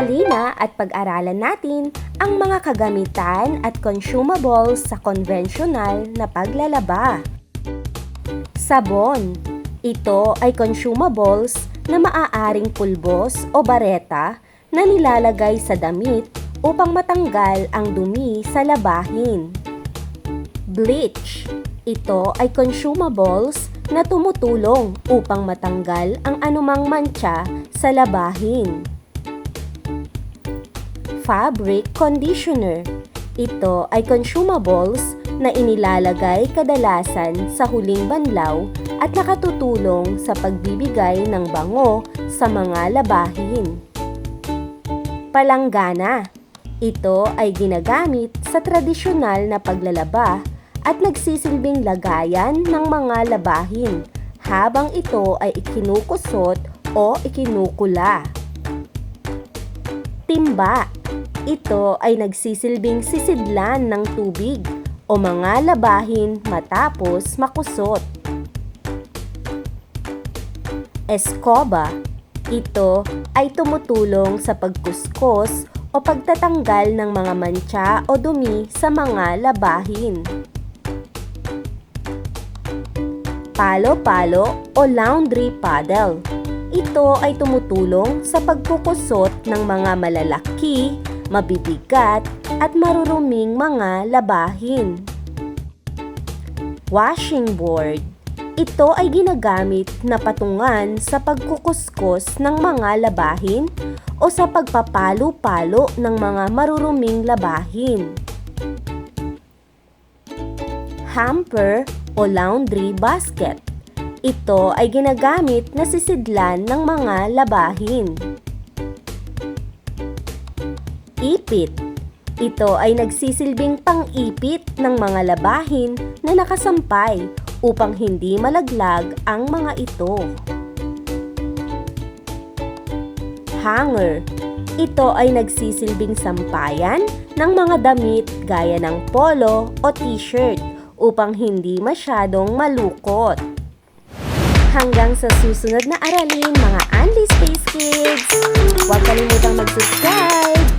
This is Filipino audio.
Halina at pag-aralan natin ang mga kagamitan at consumables sa konvensyonal na paglalaba. Sabon. Ito ay consumables na maaaring pulbos o bareta na nilalagay sa damit upang matanggal ang dumi sa labahin. Bleach. Ito ay consumables na tumutulong upang matanggal ang anumang mantsa sa labahin. Fabric conditioner. Ito ay consumables na inilalagay kadalasan sa huling banlaw at nakatutulong sa pagbibigay ng bango sa mga labahin. Palanggana. Ito ay ginagamit sa tradisyonal na paglalaba at nagsisilbing lagayan ng mga labahin habang ito ay ikinukusot o ikinukula. Timba. Ito ay nagsisilbing sisidlan ng tubig o mga labahin matapos makusot. Escoba. Ito ay tumutulong sa pagkuskos o pagtatanggal ng mga mantsa o dumi sa mga labahin. Palo-palo o laundry paddle. Ito ay tumutulong sa pagkukusot ng mga malalaki, mabibigat at maruruming mga labahin. Washing board. Ito ay ginagamit na patungan sa pagkukuskos ng mga labahin o sa pagpapalo-palo ng mga maruruming labahin. Hamper o laundry basket. Ito ay ginagamit na sisidlan ng mga labahin. Ipit. Ito ay nagsisilbing pang-ipit ng mga labahin na nakasampay upang hindi malaglag ang mga ito. Hanger. Ito ay nagsisilbing sampayan ng mga damit gaya ng polo o t-shirt upang hindi masyadong malukot. Hanggang sa susunod na aralin mga Andy Space Kids! Huwag kalimutang mag-subscribe!